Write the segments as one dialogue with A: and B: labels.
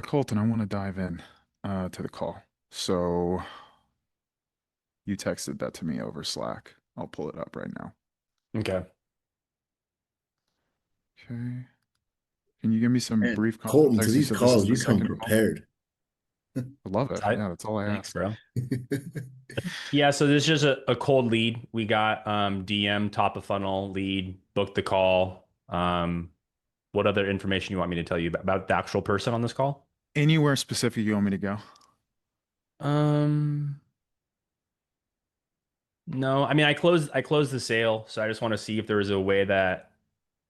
A: Colton, I want to dive in to the call. So you texted that to me over Slack. I'll pull it up right now.
B: Okay.
A: Okay. Can you give me some
C: And
A: brief
C: Colton, to
A: context? You
C: these
A: said this is
C: calls,
A: the
C: you come
A: second call.
C: prepared.
A: I love it.
B: Tight.
A: Yeah, that's all I
B: Thanks,
A: ask.
B: bro. Yeah, so this is just a cold lead. We got DM top of funnel lead, booked the call. What other information you want me to tell you about the actual person on this call?
A: Anywhere specific you want me to go?
B: Um, no, I mean I closed the sale, so I just want to see if there is a way that,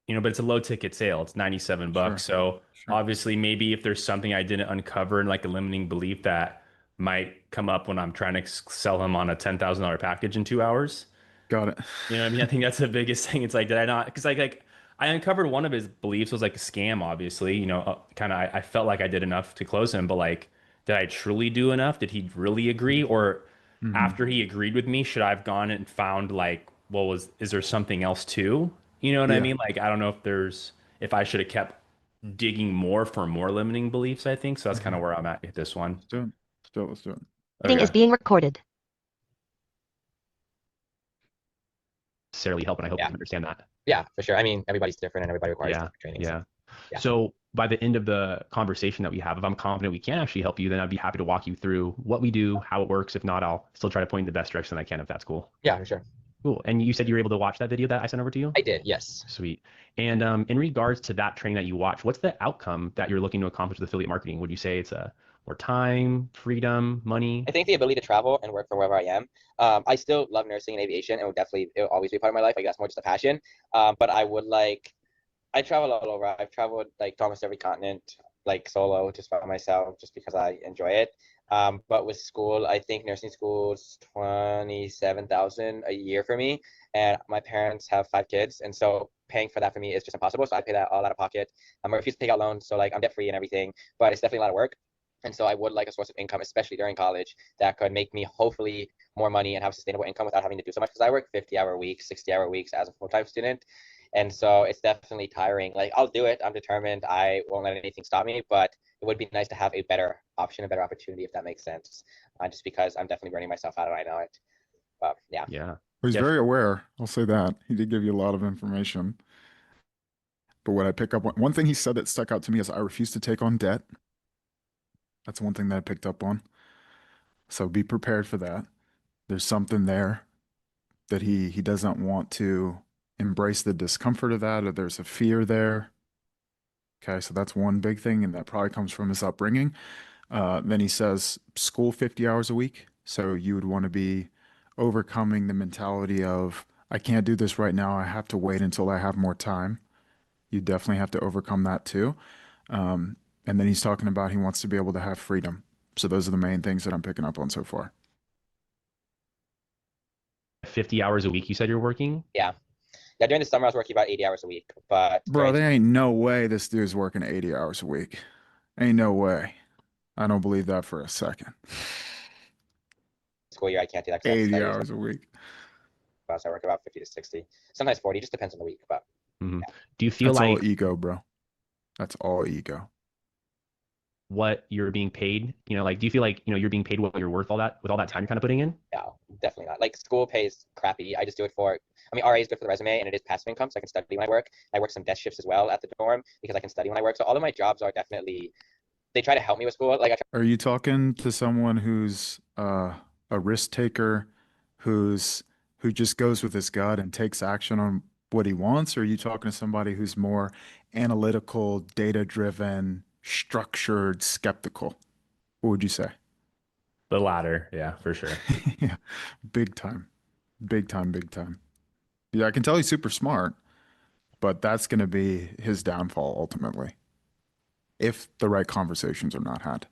B: but it's a low ticket sale. It's 97 bucks.
A: Sure,
B: So
A: sure.
B: obviously maybe if there's something I didn't uncover and like a limiting belief that might come up when I'm trying to sell him on a $10,000 package in 2 hours.
A: Got it.
B: You know what I mean? I think that's the biggest thing. It's like, did I not? Because like I uncovered one of his beliefs was like a scam, obviously. Kind of I felt like I did enough to close him, but like, did I truly do enough? Did he really agree? Or
A: hmm
B: after he agreed with me, should I have gone and found like, well, is there something else too? You know what I
A: Yeah.
B: mean? Like, I don't know if I should have kept digging more for more limiting beliefs, I think. So that's kind
A: hmm
B: of where I'm at with this one.
A: Let's do it. Let's do it.
D: Meeting is
B: Okay.
D: being recorded.
B: Necessarily help, and I hope you
E: Yeah,
B: can understand that.
E: yeah, for sure. I mean, everybody's different and everybody requires
B: Yeah,
E: different training. So
B: yeah.
E: yeah,
B: So by the end of the conversation that we have, if I'm confident we can actually help you, then I'd be happy to walk you through what we do, how it works. If not, I'll still try to point in the best direction I can, if that's cool.
E: yeah, for sure.
B: Cool. And you said you were able to watch that video that I sent over to you?
E: I did, yes.
B: Sweet. And in regards to that training that you watch, what's the outcome that you're looking to accomplish with affiliate marketing? Would you say it's more time, freedom, money?
E: I think the ability to travel and work from wherever I am. I still love nursing and aviation, and it will always be part of my life. I guess more just a passion. But I travel all over. I've traveled like to almost every continent, like solo, just by myself, just because I enjoy it. But with school, I think nursing school's 27,000 a year for me, and my parents have 5 kids, and so paying for that for me is just impossible. So I pay that all out of pocket. I refuse to take out loans, so like I'm debt free and everything, but it's definitely a lot of work. And so I would like a source of income, especially during college, that could make me hopefully more money and have sustainable income without having to do so much. Because I work 50-hour weeks, 60-hour weeks as a full-time student. And so it's definitely tiring. Like I'll do it. I'm determined. I won't let anything stop me. But it would be nice to have a better option, a better opportunity, if that makes sense. Just because I'm definitely burning myself out and I know it. But yeah.
B: Yeah.
A: Well, he's
B: Yeah.
A: very aware. I'll say that. He did give you a lot of information. But what I pick up on, one thing he said that stuck out to me is I refuse to take on debt. That's one thing that I picked up on. So be prepared for that. There's something there that he doesn't want to embrace the discomfort of that, or there's a fear there. Okay, so that's one big thing, and that probably comes from his upbringing. Then he says school 50 hours a week. So you would want to be overcoming the mentality of, I can't do this right now. I have to wait until I have more time. You definitely have to overcome that too. And then he's talking about he wants to be able to have freedom. So those are the main things that I'm picking up on so far.
B: 50 hours a week, you said you're working?
E: Yeah. Yeah. During the summer, I was working about 80 hours a week. But
A: Bro,
E: during
A: there ain't no way this dude's working 80 hours a week. Ain't no way. I don't believe that for a second.
E: school year, I can't do that because I have to
A: 80
E: study.
A: hours a week.
E: So I work about 50 to 60, sometimes 40, just depends on the week. But
B: Mhm.
E: yeah.
B: Do you feel
A: That's all
B: like
A: ego, bro. That's all ego.
B: what you're being paid, like, do you feel like, you're being paid what you're worth all that with all that time you're kind of putting in?
E: No, definitely not. Like school pays crappy. I just do it for, I mean, RA is good for the resume and it is passive income, so I can study when I work. I work some desk shifts as well at the dorm because I can study when I work. So all of my jobs are definitely, they try to help me with school. Like I
A: Are you talking to someone who's a risk taker, who just goes with his gut and takes action on what he wants, or are you talking to somebody who's more analytical, data-driven, structured, skeptical? What would you say?
B: The latter, yeah, for sure.
A: Yeah, big time, big time, big time. Yeah, I can tell he's super smart, but that's going to be his downfall ultimately if the right conversations are not had.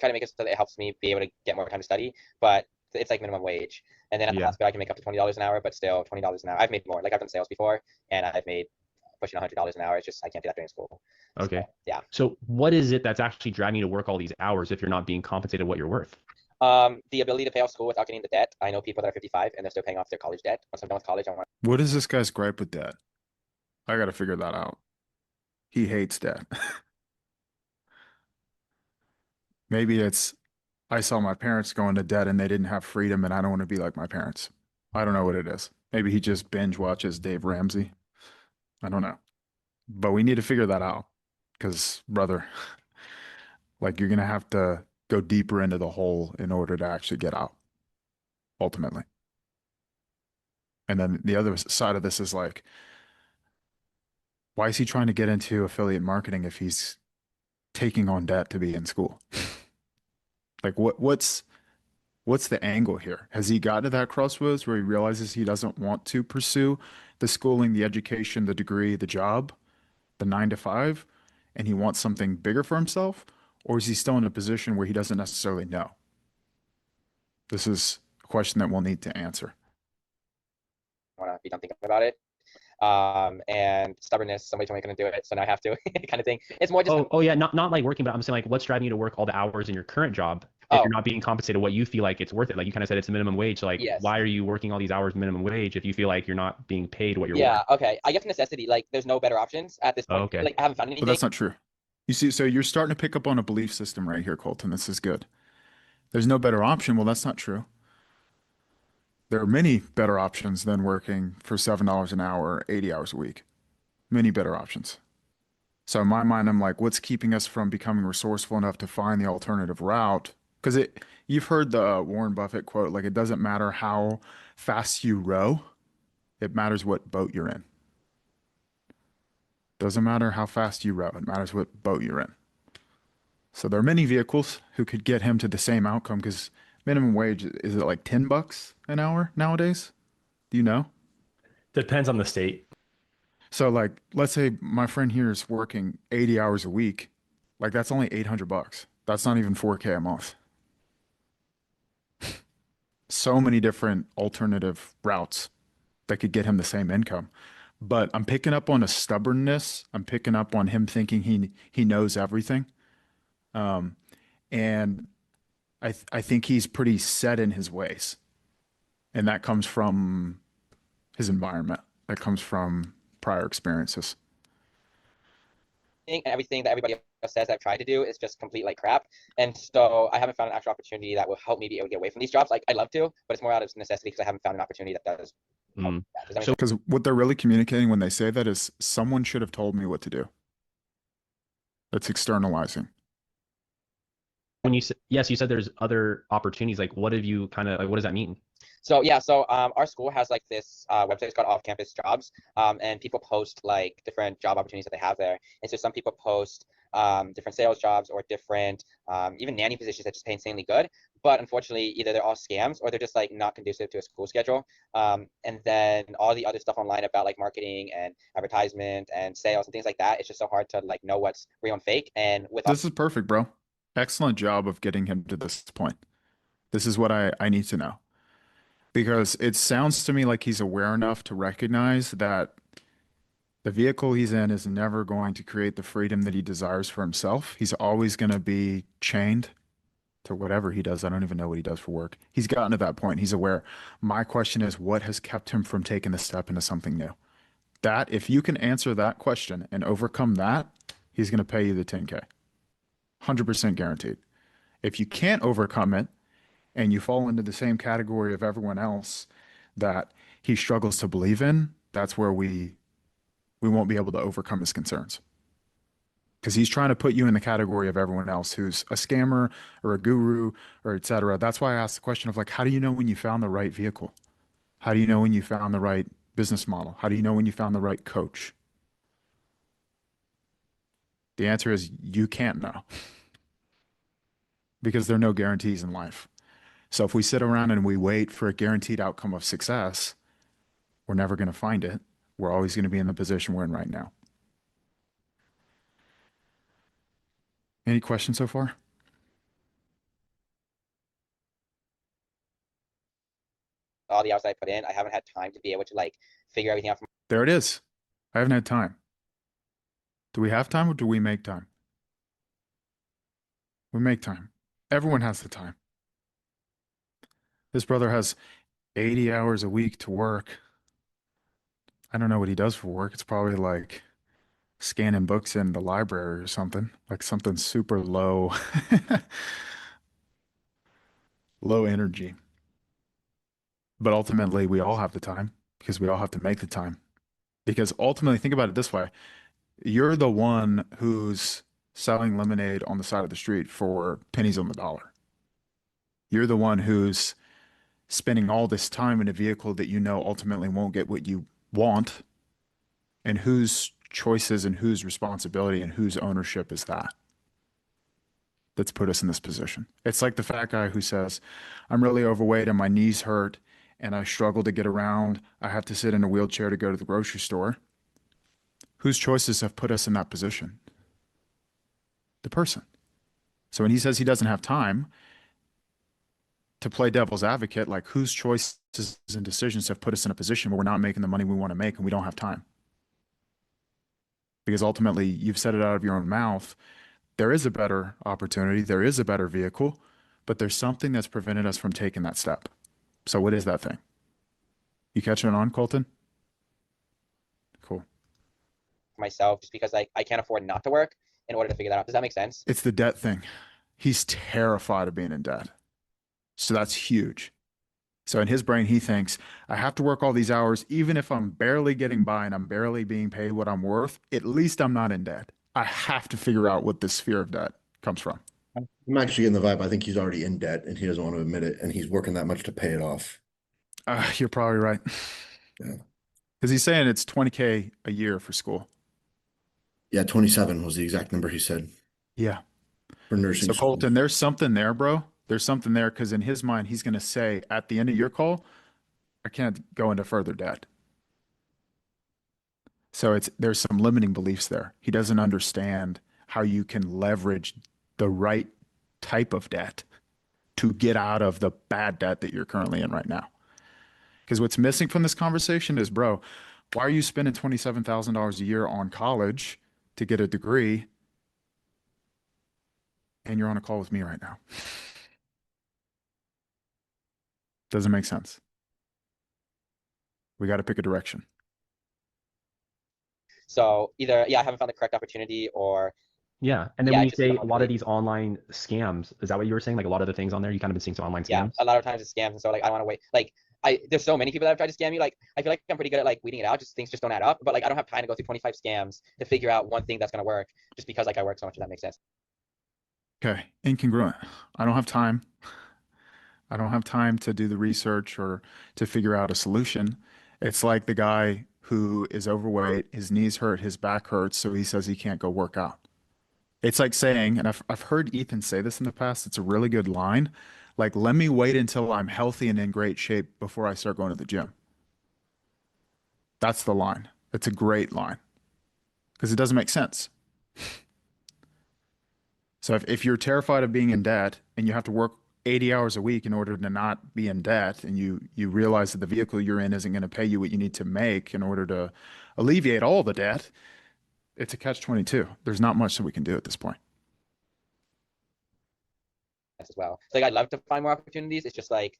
E: try to make it so that it helps me be able to get more time to study, but it's like minimum wage. And then at the
B: Yeah.
E: hospital, I can make up to $20 an hour, but still $20 an hour. I've made more. Like I've done sales before and I've made pushing $100 an hour. It's just, I can't do that during school. So
B: Okay.
E: yeah.
B: So what is it that's actually driving you to work all these hours if you're not being compensated what you're worth?
E: The ability to pay off school without getting the debt. I know people that are 55 and they're still paying off their college debt. Once I'm done with college, I want.
A: What is this guy's gripe with debt? I got to figure that out. He hates debt. Maybe it's I saw my parents go into debt and they didn't have freedom and I don't want to be like my parents. I don't know what it is. Maybe he just binge watches Dave Ramsey. I don't know. But we need to figure that out because, brother, like you're gonna have to go deeper into the hole in order to actually get out, ultimately. And then the other side of this is like, why is he trying to get into affiliate marketing if he's taking on debt to be in school? Like what's the angle here? Has he got to that crossroads where he realizes he doesn't want to pursue the schooling, the education, the degree, the job, the 9 to 5, and he wants something bigger for himself? Or is he still in a position where he doesn't necessarily know? This is a question that we'll need to answer.
E: Want to be done thinking about it. And stubbornness, somebody told me I couldn't do it, so now I have to kind of thing. It's more just
C: Oh yeah, not like working, but I'm saying like what's driving you to work all the hours in your current job if
E: oh
C: you're not being compensated what you feel like it's worth it. Like you kind of said it's a minimum wage. So like
E: yes.
C: why are you working all these hours minimum wage if you feel like you're not being paid what you're
E: Yeah,
C: worth?
E: okay. I guess necessity, like there's no better options at this
C: Oh,
E: point.
C: okay.
E: Like I haven't found
A: But
E: anything.
A: that's not true. You see, so you're starting to pick up on a belief system right here, Colton. This is good. There's no better option. Well, that's not true. There are many better options than working for $7 an hour, 80 hours a week. Many better options. So in my mind, I'm like, what's keeping us from becoming resourceful enough to find the alternative route? Because you've heard the Warren Buffett quote, like it doesn't matter how fast you row, it matters what boat you're in. Doesn't matter how fast you row, it matters what boat you're in. So there are many vehicles who could get him to the same outcome because minimum wage is it like $10 an hour nowadays? Do you know?
B: Depends on the state.
A: So like let's say my friend here is working 80 hours a week. Like that's only $800. That's not even 4K a month. So many different alternative routes that could get him the same income. But I'm picking up on a stubbornness. I'm picking up on him thinking he knows everything. Um, and I think he's pretty set in his ways. And that comes from his environment. That comes from prior experiences.
E: And everything that everybody else says I've tried to do is just complete like crap. And so I haven't found an actual opportunity that will help me be able to get away from these jobs. Like I'd love to, but it's more out of necessity because I haven't found an opportunity that does help.
C: Mm.
E: Does that make
C: So
E: sense?
A: Because what they're really communicating when they say that is someone should have told me what to do. That's externalizing.
C: when you said yes, you said there's other opportunities. Like what have you kind of like what does that mean?
E: So yeah, so our school has like this website. It's called Off Campus Jobs, and people post like different job opportunities that they have there. And so some people post different sales jobs or different even nanny positions that just pay insanely good. But unfortunately, either they're all scams or they're just like not conducive to a school schedule. And then all the other stuff online about like marketing and advertisement and sales and things like that, it's just so hard to like know what's real and fake. And with all
A: This is perfect, bro. Excellent job of getting him to this point. This is what I need to know. Because it sounds to me like he's aware enough to recognize that the vehicle he's in is never going to create the freedom that he desires for himself. He's always going to be chained to whatever he does. I don't even know what he does for work. He's gotten to that point. He's aware. My question is, what has kept him from taking the step into something new? That, if you can answer that question and overcome that, he's going to pay you the 10K. 100% guaranteed. If you can't overcome it and you fall into the same category of everyone else that he struggles to believe in, that's where we won't be able to overcome his concerns. Because he's trying to put you in the category of everyone else who's a scammer or a guru or et cetera. That's why I asked the question of like, how do you know when you found the right vehicle? How do you know when you found the right business model? How do you know when you found the right coach? The answer is you can't know because there are no guarantees in life. So if we sit around and we wait for a guaranteed outcome of success, we're never going to find it. We're always going to be in the position we're in right now. Any questions so far?
E: all the hours I put in, I haven't had time to be able to like figure everything out.
A: There it is. I haven't had time. Do we have time or do we make time? We make time. Everyone has the time. This brother has 80 hours a week to work. I don't know what he does for work. It's probably like scanning books in the library or something, like something super low, low energy. But ultimately, we all have the time because we all have to make the time. Because ultimately, think about it this way. You're the one who's selling lemonade on the side of the street for pennies on the dollar. You're the one who's spending all this time in a vehicle that you know ultimately won't get what you want, and whose choices and whose responsibility and whose ownership is that that's put us in this position. It's like the fat guy who says, I'm really overweight and my knees hurt and I struggle to get around. I have to sit in a wheelchair to go to the grocery store. Whose choices have put us in that position? The person. So when he says he doesn't have time, to play devil's advocate, like whose choices and decisions have put us in a position where we're not making the money we want to make and we don't have time? Because ultimately, you've said it out of your own mouth. There is a better opportunity, there is a better vehicle, but there's something that's prevented us from taking that step. So what is that thing? You catching it on, Colton? Cool.
E: Myself, just because like I can't afford not to work in order to figure that out. Does that make sense?
A: It's the debt thing. He's terrified of being in debt. So that's huge. So in his brain, he thinks, I have to work all these hours, even if I'm barely getting by and I'm barely being paid what I'm worth, at least I'm not in debt. I have to figure out what this fear of debt comes from.
D: I'm actually in the vibe. I think he's already in debt and he doesn't want to admit it, and he's working that much to pay it off.
A: You're probably right.
D: Yeah.
A: Because he's saying it's 20K a year for school.
D: Yeah, 27 was the exact number he said
A: Yeah.
D: for nursing
A: So
D: school.
A: Colton, there's something there, bro. There's something there because in his mind, he's going to say at the end of your call, I can't go into further debt. So there's some limiting beliefs there. He doesn't understand how you can leverage the right type of debt to get out of the bad debt that you're currently in right now. Because what's missing from this conversation is, bro, why are you spending $27,000 a year on college to get a degree and you're on a call with me right now? Doesn't make sense. We got to pick a direction.
E: So either I haven't found the correct opportunity, or
C: Yeah. And then
E: Yeah,
C: when you
E: just
C: say a
E: don't
C: lot of
E: really-
C: these online scams, is that what you were saying? Like a lot of the things on there, you kind of been seeing some online
E: yeah,
C: scams?
E: a lot of times it's scams, and so like I want to wait. Like there's so many people that have tried to scam you. Like I feel like I'm pretty good at like weeding it out. Just things just don't add up. But like I don't have time to go through 25 scams to figure out one thing that's gonna work, just because like I work so much. If that makes sense.
A: Okay, incongruent. I don't have time. I don't have time to do the research or to figure out a solution. It's like the guy who is overweight, his knees hurt, his back hurts, so he says he can't go work out. It's like saying, and I've heard Ethan say this in the past, it's a really good line, like, let me wait until I'm healthy and in great shape before I start going to the gym. That's the line. It's a great line because it doesn't make sense. So if you're terrified of being in debt and you have to work 80 hours a week in order to not be in debt, and you realize that the vehicle you're in isn't going to pay you what you need to make in order to alleviate all the debt, it's a catch-22. There's not much that we can do at this point.
E: As well. So, like I'd love to find more opportunities. It's just like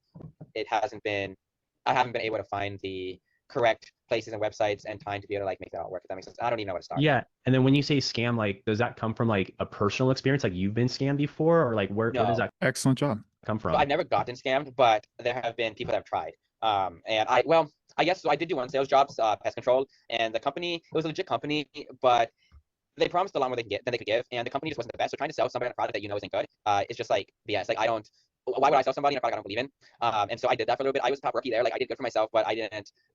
E: it hasn't been. I haven't been able to find the correct places and websites and time to be able to like make that all work. If that makes sense. I don't even know where to start.
C: Yeah. And then when you say scam, like, does that come from like a personal experience? Like you've been scammed before, or like where does
E: No.
C: that
A: Excellent job.
C: come from?
E: So I've never gotten scammed, but there have been people that have tried. And I guess so. I did do one sales job, pest control, and the company, it was a legit company, but they promised a lot more than they could give, and the company just wasn't the best. So trying to sell somebody on a product that you know isn't good, it's just like BS. Like I don't. Why would I sell somebody on a product I don't believe in? And so I did that for a little bit. I was a top rookie there. Like I did good for myself, but I didn't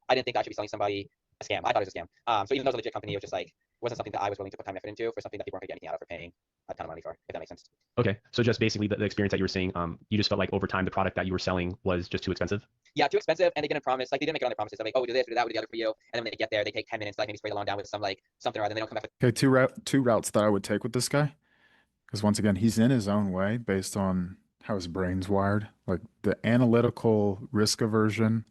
E: think that I should be selling somebody a scam. I thought it was a scam. So even though it was a legit company, it was just like wasn't something that I was willing to put time and effort into for something that people weren't gonna get anything out of for paying a ton of money for. If that makes sense.
C: Okay. So just basically the experience that you were saying, you just felt like over time the product that you were selling was just too expensive?
E: Yeah, too expensive, and they didn't promise. Like they didn't make it on their promises. I'm like, oh, we do this, we do that, we do the other for you, and then when they get there, they take 10 minutes to like maybe spray the lawn down with some like something or other. And they don't come back with.
A: Okay, two routes that I would take with this guy, because once again, he's in his own way based on how his brain's wired. Like the analytical risk aversion,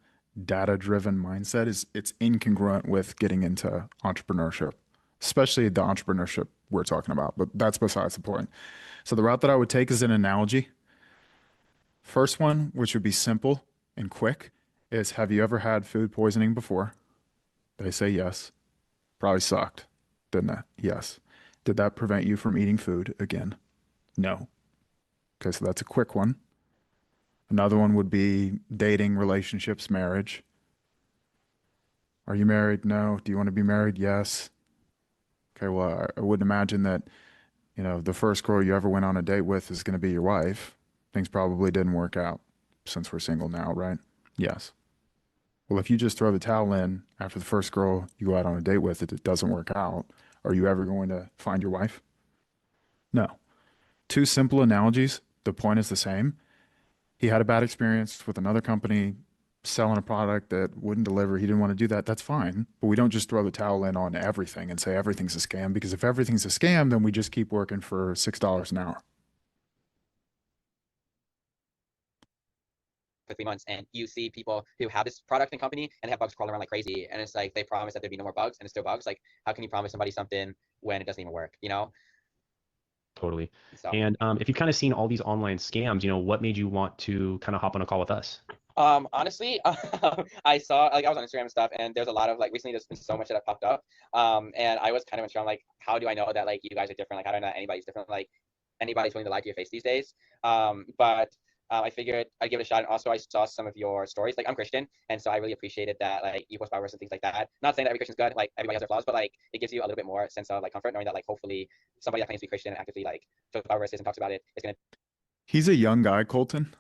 A: data-driven mindset it's incongruent with getting into entrepreneurship, especially the entrepreneurship we're talking about. But that's besides the point. So the route that I would take is an analogy. First one, which would be simple and quick, is have you ever had food poisoning before? They say yes. Probably sucked. didn't it? Yes. Did that prevent you from eating food again? No. Okay, so that's a quick one. Another one would be dating, relationships, marriage. Are you married? No. Do you want to be married? Yes. Okay, well, I wouldn't imagine that, the first girl you ever went on a date with is going to be your wife. Things probably didn't work out since we're single now, right? Yes. Well, if you just throw the towel in after the first girl you go out on a date with, it doesn't work out, are you ever going to find your wife? No. Two simple analogies. The point is the same. He had a bad experience with another company selling a product that wouldn't deliver. He didn't want to do that. That's fine. But we don't just throw the towel in on everything and say everything's a scam, because if everything's a scam, then we just keep working for $6 an hour.
E: For 3 months, and you see people who have this product and company and have bugs crawling around like crazy, and it's like they promise that there'd be no more bugs and it's still bugs. Like, how can you promise somebody something when it doesn't even work,
C: Totally.
E: So
C: And if you've kind of seen all these online scams, what made you want to kind of hop on a call with us?
E: honestly, I saw, like, I was on Instagram and stuff, and there's a lot of, like, recently there's been so much that have popped up, and I was kind of unsure. I'm like, how do I know that, like, you guys are different? Like, how do I know that anybody's different? Like, anybody's willing to lie to your face these days. But I figured I'd give it a shot. And also, I saw some of your stories. Like, I'm Christian, and so I really appreciated that, like, you post Bible verses and things like that. Not saying that every Christian's good, like, everybody has their flaws, but, like, it gives you a little bit more sense of, like, comfort, knowing that, like, hopefully somebody that claims to be Christian and actively, like, shows Bible verses and talks about it is going to.
A: He's a young guy, Colton.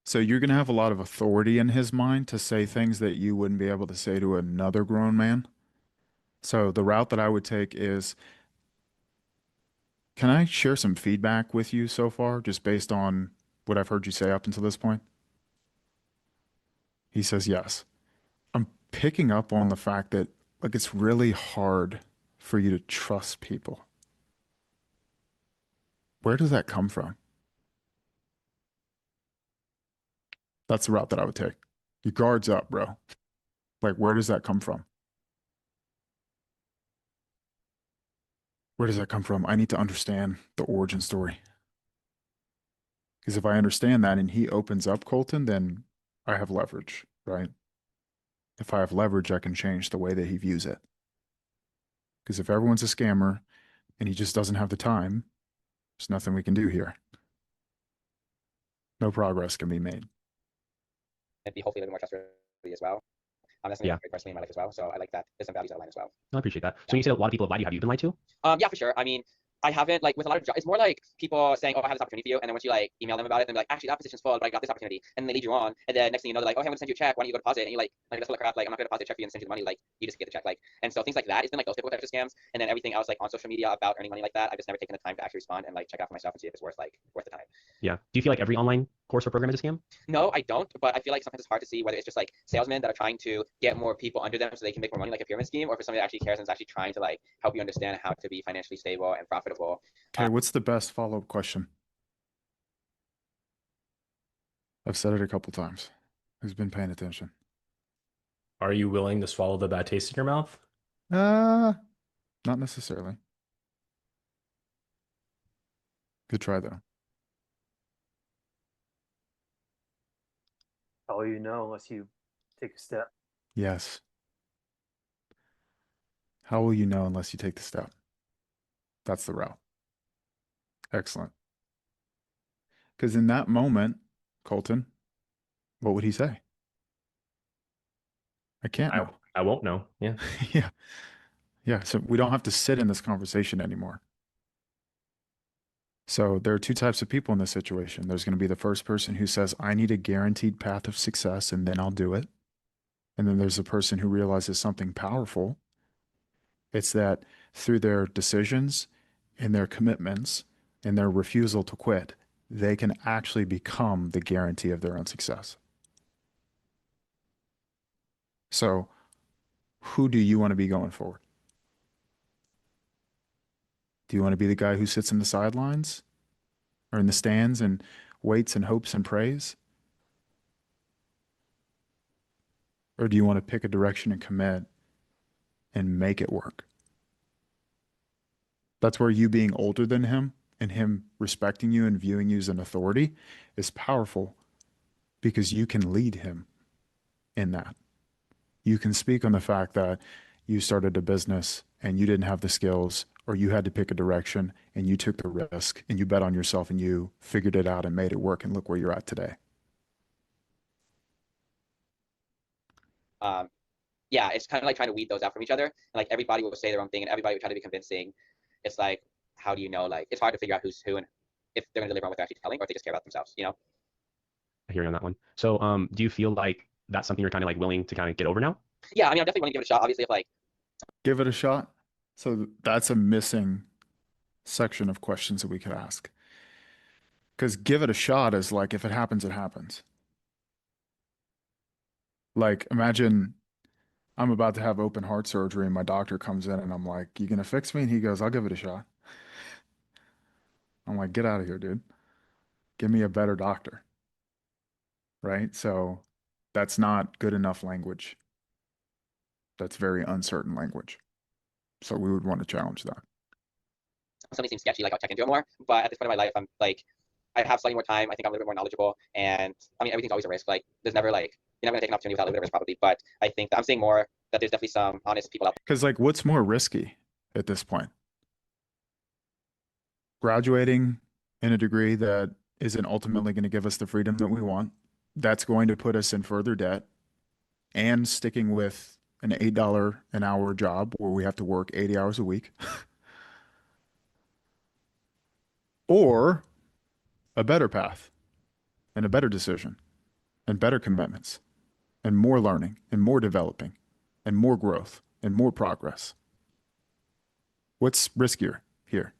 A: So you're going to have a lot of authority in his mind to say things that you wouldn't be able to say to another grown man. So the route that I would take is, can I share some feedback with you so far, just based on what I've heard you say up until this point? He says yes. I'm picking up on the fact that, like, it's really hard for you to trust people. Where does that come from? That's the route that I would take. Your guard's up, bro. Like, where does that come from? Where does that come from? I need to understand the origin story. Because if I understand that and he opens up Colton, then I have leverage, right? If I have leverage, I can change the way that he views it. Because if everyone's a scammer and he just doesn't have the time, there's nothing we can do here. No progress can be made.
E: Be hopefully a little more trustworthy as well. That's something very personally in my life as well. So I like that there's some values that align as well.
C: I appreciate that. So when you say a lot of people have lied to you, have you been lied to?
E: Yeah, for sure. I mean, I haven't, like, with a lot of jobs, it's more like people saying, oh, I have this opportunity for you, and then once you, like, email them about it, then they're like, actually that position's full, but I got this opportunity, and they lead you on, and then next thing you know, they're like, oh, hey, I'm gonna send you a check, why don't you go deposit? And you're like, that's full of crap, like, I'm not gonna deposit a check for you and send you the money, like, you just get the check, like. And so things like that, it's been like those typical types of scams, and then everything else, like, on social media about earning money like that, I've just never taken the time to actually respond and, like, check out for myself and see if it's worth the time.
C: Yeah. Do you feel like every online course or program is a scam?
E: No, I don't, but I feel like sometimes it's hard to see whether it's just like salesmen that are trying to get more people under them so they can make more money, like a pyramid scheme, or for somebody that actually cares and is actually trying to, like, help you understand how to be financially stable and profitable.
A: Okay, what's the best follow-up question? I've said it a couple times. Who's been paying attention?
B: Are you willing to swallow the bad taste in your mouth?
A: Not necessarily. Good try though.
F: How will you know unless you take a step?
A: Yes. How will you know unless you take the step? That's the route. Excellent. Because in that moment, Colton, what would he say? I can't know.
B: I won't know. Yeah.
A: Yeah. Yeah. So we don't have to sit in this conversation anymore. So there are two types of people in this situation. There's going to be the first person who says, I need a guaranteed path of success and then I'll do it. And then there's the person who realizes something powerful. It's that through their decisions and their commitments and their refusal to quit, they can actually become the guarantee of their own success. So who do you want to be going forward? Do you want to be the guy who sits in the sidelines or in the stands and waits and hopes and prays? Or do you want to pick a direction and commit and make it work? That's where you being older than him and him respecting you and viewing you as an authority is powerful, because you can lead him in that. You can speak on the fact that you started a business and you didn't have the skills, or you had to pick a direction and you took the risk and you bet on yourself and you figured it out and made it work, and look where you're at today.
E: Yeah, it's kind of like trying to weed those out from each other. And like everybody will say their own thing and everybody will try to be convincing. It's like, how do you know? Like, it's hard to figure out who's who and if they're going to deliver on what they're actually telling or if they just care about themselves, you know?
C: I hear you on that one. So, do you feel like that's something you're kind of like willing to kind of get over now?
E: Yeah, I mean, I'm definitely willing to give it a shot. Obviously, if like,
A: Give it a shot. So that's a missing section of questions that we could ask. Because give it a shot is like, if it happens, it happens. Like, imagine I'm about to have open heart surgery and my doctor comes in and I'm like, "You gonna fix me?" And he goes, "I'll give it a shot." I'm like, "Get out of here, dude. Give me a better doctor." Right? So that's not good enough language. That's very uncertain language. So we would want to challenge that.
E: something seems sketchy, like I'll check into it more. But at this point in my life, I'm like, I have slightly more time. I think I'm a little bit more knowledgeable. And I mean, everything's always a risk. Like, there's never like, you're never gonna take an opportunity without a little bit of risk, probably. But I think that I'm seeing more that there's definitely some honest people out
A: Because, like, what's more risky at this point? Graduating in a degree that isn't ultimately going to give us the freedom that we want, that's going to put us in further debt, and sticking with an $8 an hour job where we have to work 80 hours a week, or a better path and a better decision and better commitments and more learning and more developing and more growth and more progress. What's riskier here?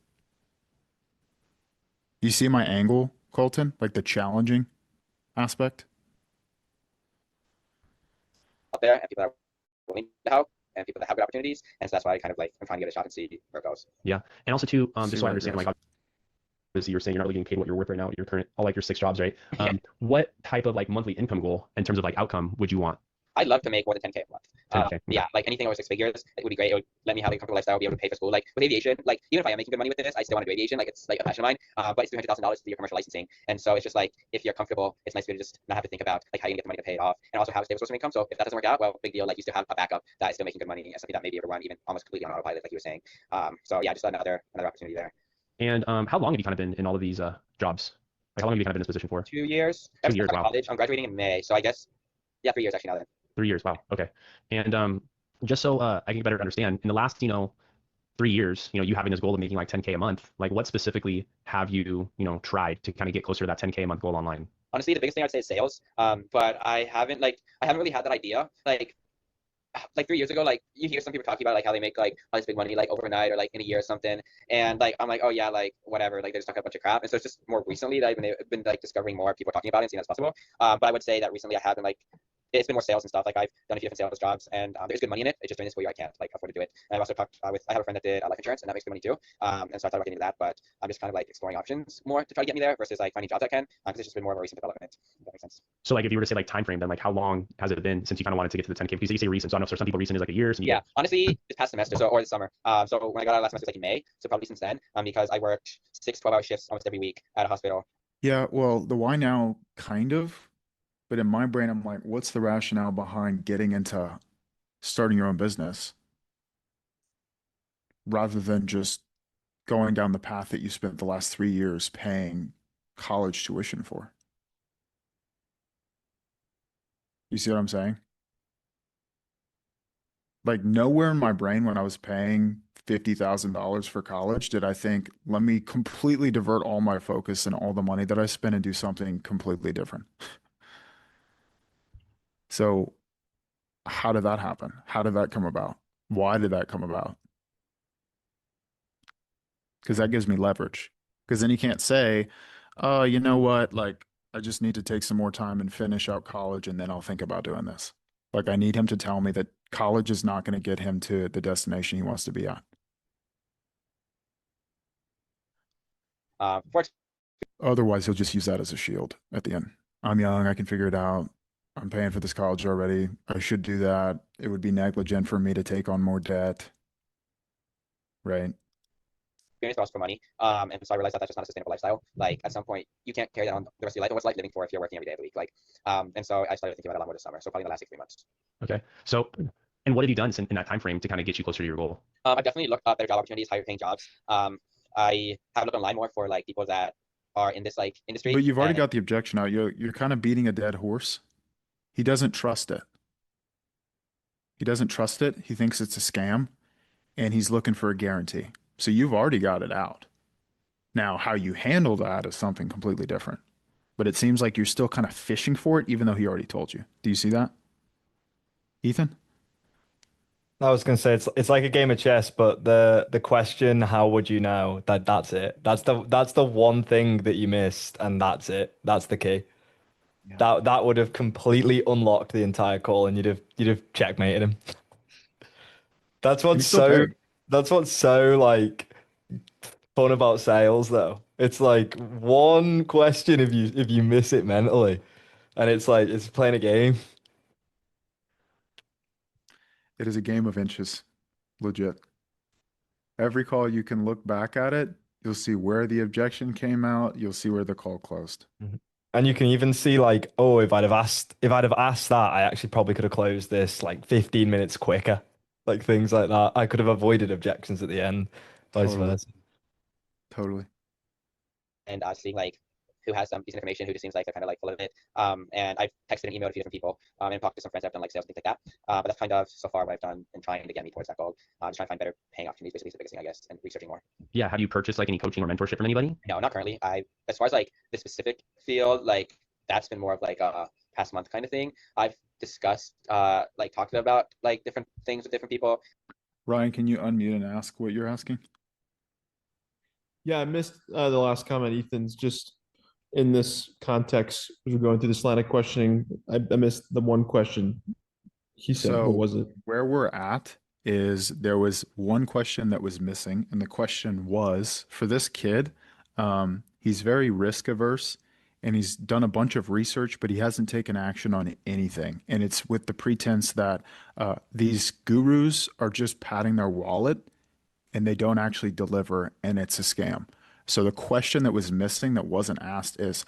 A: You see my angle, Colton? Like the challenging aspect?
E: there and people that are willing to help and people that have good opportunities. And so that's why I kind of like, I'm trying to get a shot and see where it goes.
C: Yeah, and also too,
A: See
C: just so I
A: where it
C: understand,
A: goes.
C: like obviously you're saying you're not really getting paid what you're worth right now at your current, all like your 6 jobs, right?
E: Yeah.
C: What type of like monthly income goal in terms of like outcome would you want?
E: I'd love to make more than 10K a month.
C: 10K.
E: Yeah, like anything over 6 figures, it would be great. It would let me have a comfortable lifestyle, be able to pay for school. Like with aviation, like even if I am making good money with this, I still want to do aviation. Like it's like a passion of mine. But it's $300,000 to do your commercial licensing, and so it's just like if you're comfortable, it's nice to just not have to think about like how you get the money to pay it off, and also have a stable source of income. So if that doesn't work out, well, big deal. Like you still have a backup that is still making good money and something that maybe everyone even almost completely on autopilot, like you were saying. So yeah, just another opportunity there.
C: And how long have you kind of been in all of these jobs? Like how long have you kind of been in this position for?
E: 2 years.
C: 2 years, wow.
E: College. I'm graduating in May, so I guess 3 years actually now. Then
C: 3 years, wow. Okay. And just so I can better understand, in the last 3 years, you having this goal of making like 10K a month, like what specifically have you tried to kind of get closer to that 10K a month goal online?
E: honestly, the biggest thing I'd say is sales. But I haven't really had that idea. Like 3 years ago, like you hear some people talking about like how they make like all this big money like overnight or like in a year or something, and like I'm like, oh yeah, like whatever, like they're just talking a bunch of crap. And so it's just more recently that I've been like discovering more people talking about it and seeing that's possible. But I would say that recently I have been like, it's been more sales and stuff. Like I've done a few different sales jobs, and there's good money in it. It's just during this school year I can't like afford to do it. And I've also talked with, I have a friend that did life insurance, and that makes good money too. And so I thought about getting into that, but I'm just kind of like exploring options more to try to get me there versus like finding jobs I can, because it's just been more of a recent development. If that makes sense.
C: So like if you were to say like time frame, then like how long has it been since you kind of wanted to get to the 10K? Because you say recent, so I know for some people recent is like a year.
E: Yeah, honestly, this past semester, or this summer. So when I got out last semester, it was like in May, so probably since then, because I worked 6 12-hour shifts almost every week at a hospital.
A: Yeah, well, the why now kind of, but in my brain, I'm like, what's the rationale behind getting into starting your own business rather than just going down the path that you spent the last 3 years paying college tuition for? You see what I'm saying? Like nowhere in my brain when I was paying $50,000 for college did I think, let me completely divert all my focus and all the money that I spent and do something completely different. So how did that happen? How did that come about? Why did that come about? Because that gives me leverage. Because then you can't say, oh, you know what? Like, I just need to take some more time and finish out college and then I'll think about doing this. Like, I need him to tell me that college is not going to get him to the destination he wants to be at.
E: For
A: Otherwise, he'll just use that as a shield at the end. I'm young, I can figure it out. I'm paying for this college already. I should do that. It would be negligent for me to take on more debt. Right?
E: experience, but also for money. And so I realized that that's just not a sustainable lifestyle. Like at some point, you can't carry that on the rest of your life. And what's life living for if you're working every day of the week? Like, and so I started thinking about it a lot more this summer. So probably in the last 6 3 months.
C: Okay. So And what have you done in that time frame to kind of get you closer to your goal?
E: I've definitely looked up better job opportunities, higher paying jobs. I have looked online more for like people that are in this like industry.
A: But you've already
E: And
A: got the objection out. You're kind of beating a dead horse. He doesn't trust it. He doesn't trust it. He thinks it's a scam, and he's looking for a guarantee. So you've already got it out. Now, how you handle that is something completely different. But it seems like you're still kind of fishing for it, even though he already told you. Do you see that, Ethan?
G: I was gonna say it's like a game of chess, but the question, how would you know that that's it? That's the one thing that you missed, and that's it. That's the key.
A: Yeah.
G: That would have completely unlocked the entire call, and you'd have checkmated him. That's
A: And
G: what's
A: he's still
G: so
A: paying.
G: that's what's so like fun about sales though. It's like one question if you miss it mentally, and it's like it's playing a game.
A: It is a game of inches, legit. Every call you can look back at it, you'll see where the objection came out, you'll see where the call closed.
G: And you can even see like, oh, if I'd have asked that, I actually probably could have closed this like 15 minutes quicker. Like things like that. I could have avoided objections at the end, vice
A: Totally.
G: versa.
A: Totally.
E: and seeing like who has some decent information, who just seems like they're kind of like full of it. And I've texted and emailed a few different people, and talked to some friends I've done like sales and things like that. But that's kind of so far what I've done in trying to get me towards that goal. Just trying to find better paying opportunities, basically is the biggest thing, I guess, and researching more.
C: Yeah. Have you purchased like any coaching or mentorship from anybody?
E: No, not currently. As far as like the specific field, like that's been more of like a past month kind of thing. I've discussed, like talked about like different things with different people.
A: Ryan, can you unmute and ask what you're asking?
H: Yeah, I missed the last comment, Ethan's. Just in this context, as we're going through this line of questioning, I missed the one question he said.
A: So
H: What was it?
A: where we're at is there was one question that was missing, and the question was for this kid, he's very risk averse and he's done a bunch of research, but he hasn't taken action on anything. And it's with the pretense that these gurus are just padding their wallet and they don't actually deliver, and it's a scam. So the question that was missing that wasn't asked is,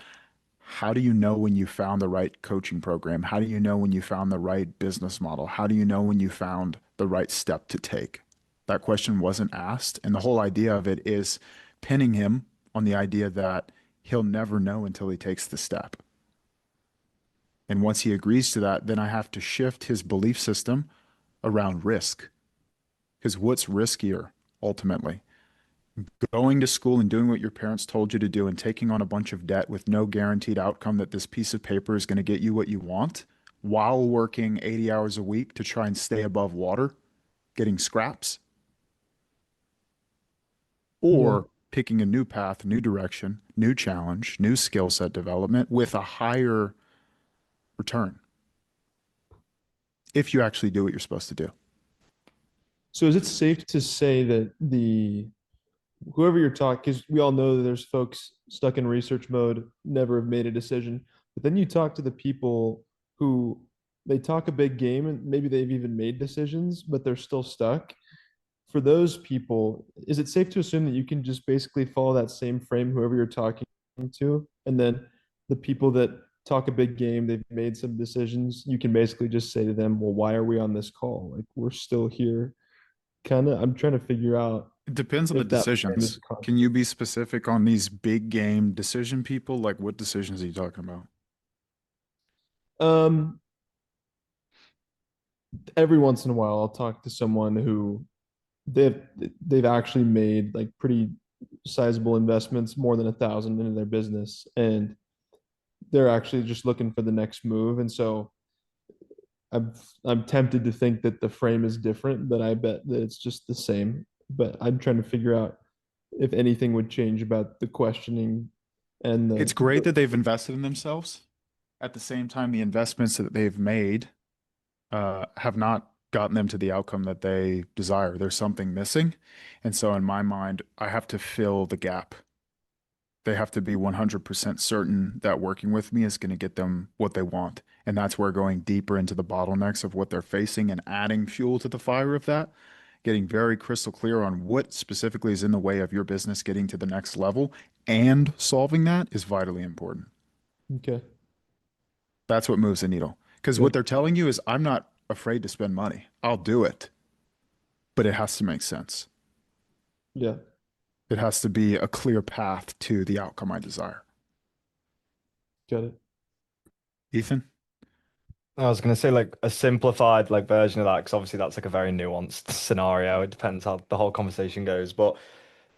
A: how do you know when you found the right coaching program? How do you know when you found the right business model? How do you know when you found the right step to take? That question wasn't asked. And the whole idea of it is pinning him on the idea that he'll never know until he takes the step. And once he agrees to that, then I have to shift his belief system around risk. Because what's riskier ultimately? Going to school and doing what your parents told you to do and taking on a bunch of debt with no guaranteed outcome that this piece of paper is going to get you what you want while working 80 hours a week to try and stay above water, getting scraps, or picking a new path, new direction, new challenge, new skill set development with a higher return if you actually do what you're supposed to do.
H: So is it safe to say that whoever you're talking, because we all know that there's folks stuck in research mode, never have made a decision, but then you talk to the people who they talk a big game and maybe they've even made decisions, but they're still stuck. For those people, is it safe to assume that you can just basically follow that same frame, whoever you're talking to, and then the people that talk a big game, they've made some decisions, you can basically just say to them, well, why are we on this call? Like, we're still here. Kind of, I'm trying to figure out
A: It depends on the
H: if that frame is
A: decisions.
H: conscious.
A: Can you be specific on these big game decision people? Like what decisions are you talking about?
H: Um, every once in a while, I'll talk to someone who they've they've actually made like pretty sizable investments, more than 1,000 into their business, and they're actually just looking for the next move. And so I'm tempted to think that the frame is different, but I bet that it's just the same. But I'm trying to figure out if anything would change about the questioning and
A: It's great that they've invested in themselves. At the same time, the investments that they've made have not gotten them to the outcome that they desire. There's something missing. And so in my mind, I have to fill the gap. They have to be 100% certain that working with me is going to get them what they want. And that's where going deeper into the bottlenecks of what they're facing and adding fuel to the fire of that, getting very crystal clear on what specifically is in the way of your business getting to the next level and solving that is vitally important.
H: Okay.
A: That's what moves the needle. Because
H: Good.
A: what they're telling you is, I'm not afraid to spend money. I'll do it, but it has to make sense.
H: Yeah.
A: It has to be a clear path to the outcome I desire.
H: Got it.
A: Ethan?
G: I was gonna say like a simplified like version of that, because obviously that's like a very nuanced scenario. It depends how the whole conversation goes. But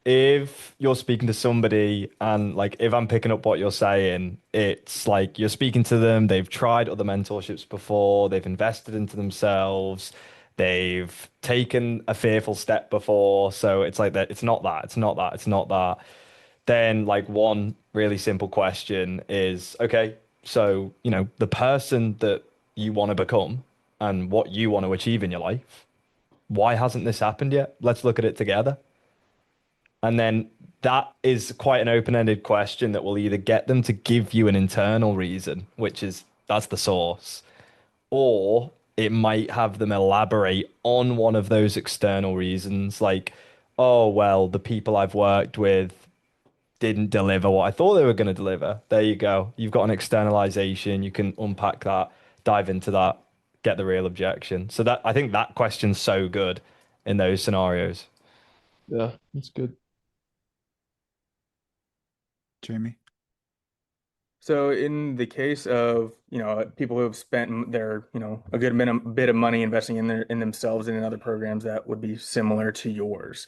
G: if you're speaking to somebody and like if I'm picking up what you're saying, it's like you're speaking to them, they've tried other mentorships before, they've invested into themselves, they've taken a fearful step before. So it's like that, it's not that, it's not that, it's not that. Then like one really simple question is, okay, so the person that you want to become and what you want to achieve in your life, why hasn't this happened yet? Let's look at it together. And then that is quite an open-ended question that will either get them to give you an internal reason, which is that's the source, or it might have them elaborate on one of those external reasons, like, oh, well, the people I've worked with didn't deliver what I thought they were going to deliver. There you go. You've got an externalization. You can unpack that, dive into that, get the real objection. So that I think that question's so good in those scenarios.
H: Yeah, that's good.
A: Jamie?
I: So in the case of, people who have spent their, a good bit of money investing in themselves and in other programs that would be similar to yours.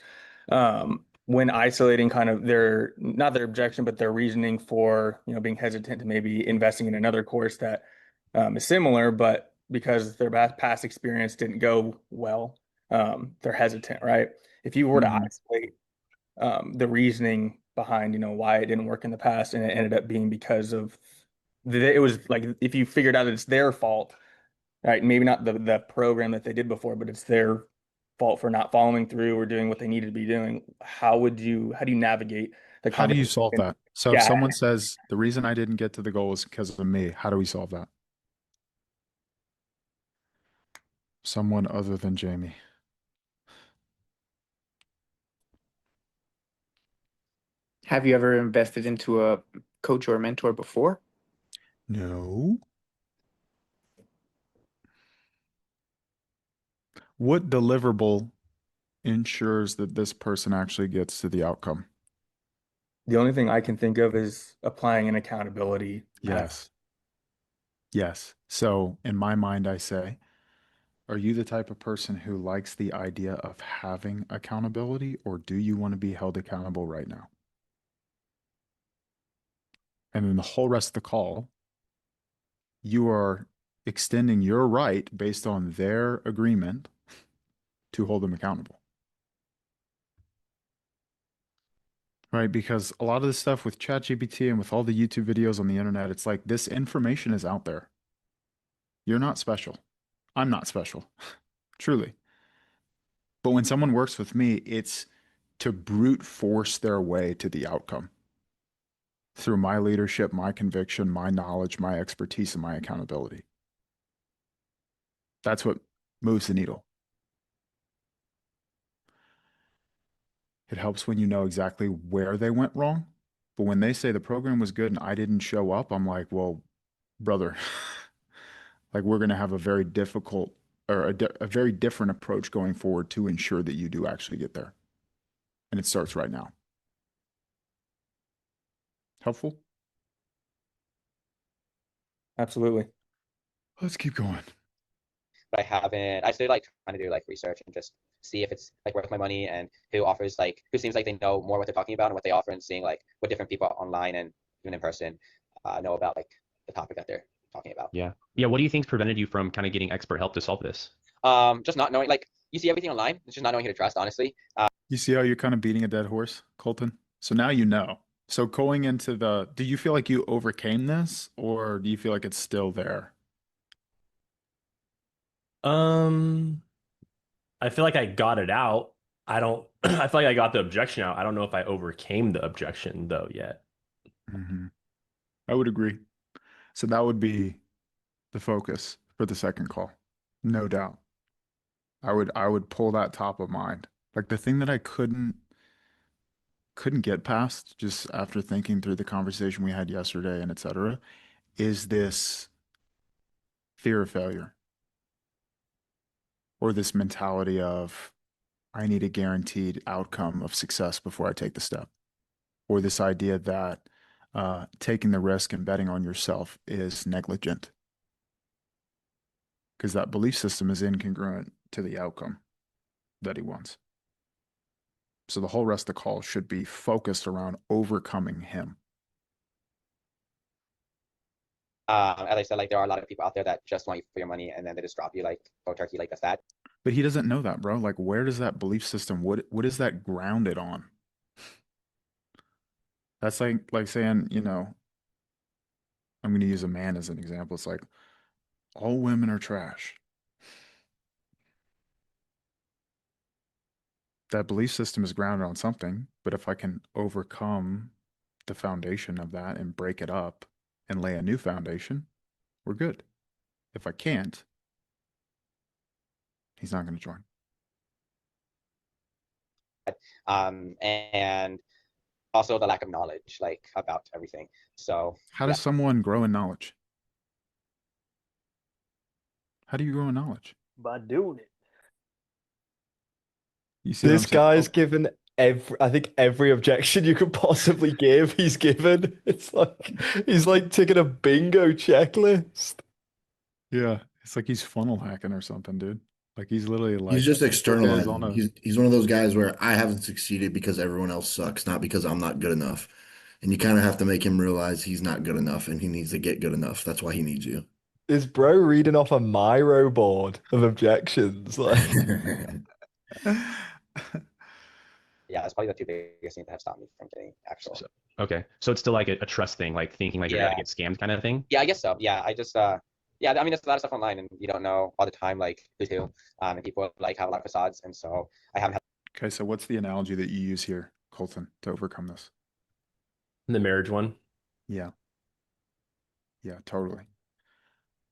I: When isolating kind of their, not their objection, but their reasoning for, being hesitant to maybe investing in another course that is similar, but because their past experience didn't go well, they're hesitant, right? If you were to
A: Mhm.
I: isolate the reasoning behind why it didn't work in the past, and it ended up being because of it was like if you figured out that it's their fault, right? Maybe not the program that they did before, but it's their fault for not following through or doing what they needed to be doing. How do you navigate the
A: How do you
I: conversation?
A: solve that? So if
I: Yeah,
A: someone says the reason I didn't get to the goal is because of me, how do we solve that? Someone other than Jamie.
J: Have you ever invested into a coach or a mentor before?
A: No. What deliverable ensures that this person actually gets to the outcome?
I: the only thing I can think of is applying an accountability aspect.
A: Yes. Yes. So in my mind, I say, are you the type of person who likes the idea of having accountability, or do you want to be held accountable right now? And then the whole rest of the call, you are extending your right based on their agreement to hold them accountable. Right? Because a lot of the stuff with ChatGPT and with all the YouTube videos on the internet, it's like this information is out there. You're not special. I'm not special, truly. But when someone works with me, it's to brute force their way to the outcome through my leadership, my conviction, my knowledge, my expertise, and my accountability. That's what moves the needle. It helps when you know exactly where they went wrong. But when they say the program was good and I didn't show up, I'm like, well, brother, like we're going to have a very difficult or a very different approach going forward to ensure that you do actually get there. And it starts right now. Helpful?
I: Absolutely.
A: Let's keep going.
E: But I still like trying to do like research and just see if it's like worth my money and who seems like they know more what they're talking about and what they offer, and seeing like what different people online and even in person know about like the topic that they're talking about.
C: Yeah. Yeah. What do you think's prevented you from kind of getting expert help to solve this?
E: Just not knowing, like you see everything online. It's just not knowing who to trust, honestly.
A: You see how you're kind of beating a dead horse, Colton? So now you know. So going into do you feel like you overcame this, or do you feel like it's still there?
B: Um, I feel like I got it out. I don't. I feel like I got the objection out. I don't know if I overcame the objection though yet.
A: Mm-hmm. I would agree. So that would be the focus for the second call. No doubt. I would pull that top of mind. Like the thing that I couldn't get past just after thinking through the conversation we had yesterday and etc. is this fear of failure. Or this mentality of, I need a guaranteed outcome of success before I take the step. Or this idea that taking the risk and betting on yourself is negligent. Because that belief system is incongruent to the outcome that he wants. So the whole rest of the call should be focused around overcoming him.
E: As I said, like there are a lot of people out there that just want you for your money and then they just drop you like cold turkey, like that's that.
A: But he doesn't know that, bro. Like, where does that belief system, what is that grounded on? That's like saying, you know, I'm going to use a man as an example. It's like, all women are trash. That belief system is grounded on something, but if I can overcome the foundation of that and break it up and lay a new foundation, we're good. If I can't, he's not going to join.
E: And also the lack of knowledge, like about everything. So
A: How does someone grow in knowledge? How do you grow in knowledge?
F: By doing it.
A: You see what
G: This
A: I'm saying?
G: guy's given I think every objection you could possibly give, he's given. It's like he's like ticking a bingo checklist.
A: Yeah, it's like he's funnel hacking or something, dude. Like he's literally like
D: He's just
A: is
D: externalizing.
A: on a
D: He's one of those guys where I haven't succeeded because everyone else sucks, not because I'm not good enough. And you kind of have to make him realize he's not good enough and he needs to get good enough. That's why he needs you.
G: Is bro reading off a Miro board of objections? Like,
E: yeah, that's probably the two biggest things that have stopped me from getting actual.
C: So, okay, so it's still like a trust thing, like thinking like you're gonna get scammed kind of thing.
E: Yeah, I guess so. Yeah, I just yeah, I mean there's a lot of stuff online and you don't know all the time like who's who. And people like have a lot of facades, and so I haven't had.
A: Okay, so what's the analogy that you use here, Colton, to overcome this?
B: The marriage one.
A: Yeah. Yeah, totally.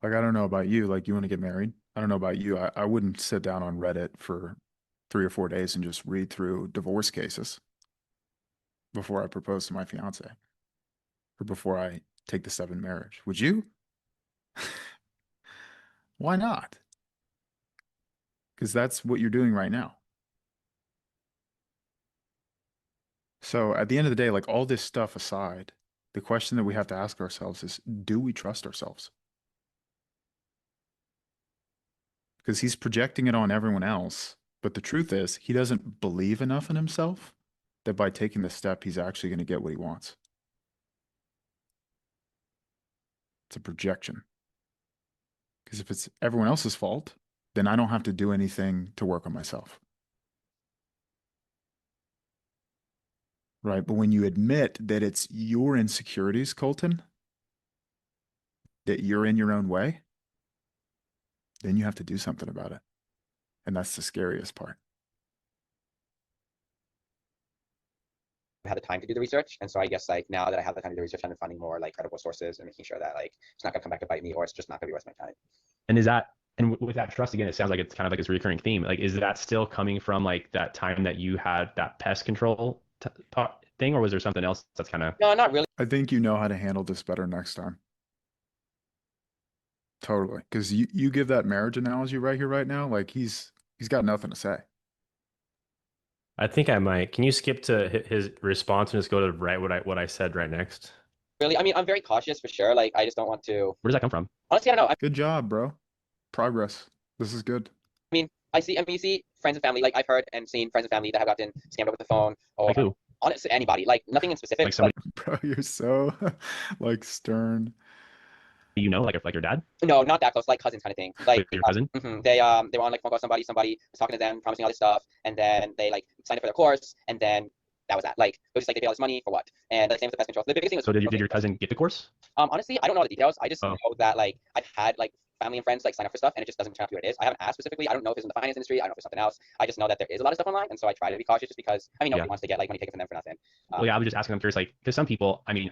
A: Like, I don't know about you, like you want to get married. I don't know about you. I wouldn't sit down on Reddit for 3 or 4 days and just read through divorce cases before I propose to my fiance or before I take the step in marriage. Would you? Why not? Because that's what you're doing right now. So at the end of the day, like all this stuff aside, the question that we have to ask ourselves is, do we trust ourselves? Because he's projecting it on everyone else. But the truth is, he doesn't believe enough in himself that by taking the step, he's actually going to get what he wants. It's a projection. Because if it's everyone else's fault, then I don't have to do anything to work on myself. Right? But when you admit that it's your insecurities, Colton, that you're in your own way, then you have to do something about it. And that's the scariest part.
E: Had the time to do the research, and so I guess like now that I have the time to do the research, I'm finding more like credible sources and making sure that like it's not gonna come back to bite me, or it's just not gonna be worth my time.
C: And is that, and with that trust again, it sounds like it's kind of like this recurring theme. Like, is that still coming from like that time that you had that pest control thing, or was there something else that's kind of?
E: No, not really.
A: I think you know how to handle this better next time. Totally. Because you give that marriage analogy right here, right now, like he's got nothing to say.
B: I think I might. Can you skip to his response and just go to what I said right next?
E: Really, I mean, I'm very cautious for sure. Like, I just don't want to.
C: Where does that come from?
E: Honestly, I don't know.
A: Good job, bro. Progress. This is good.
E: I mean, you see friends and family. Like, I've heard and seen friends and family that have gotten scammed over the phone, or
C: Like who?
E: honestly, anybody. Like, nothing in specific.
C: Like somebody
A: Bro, you're so like stern.
C: you know, like your dad?
E: No, not that close. Like cousins kind of thing. Like
C: Your cousin?
E: they were on like phone call with somebody was talking to them, promising all this stuff, and then they like signed up for their course, and then that was that. Like it was just like they paid all this money for what? And the same with the pest control. The biggest thing was
C: So did your cousin get the course?
E: honestly, I don't know all the details. I just
C: Oh.
E: know that like I've had like family and friends like sign up for stuff, and it just doesn't turn out to be what it is. I haven't asked specifically. I don't know if it's in the finance industry. I don't know if it's something else. I just know that there is a lot of stuff online, and so I try to be cautious just because I mean nobody wants to get like money taken from them for nothing.
C: Well, yeah, I was just asking. I'm curious, like, because some people, I mean,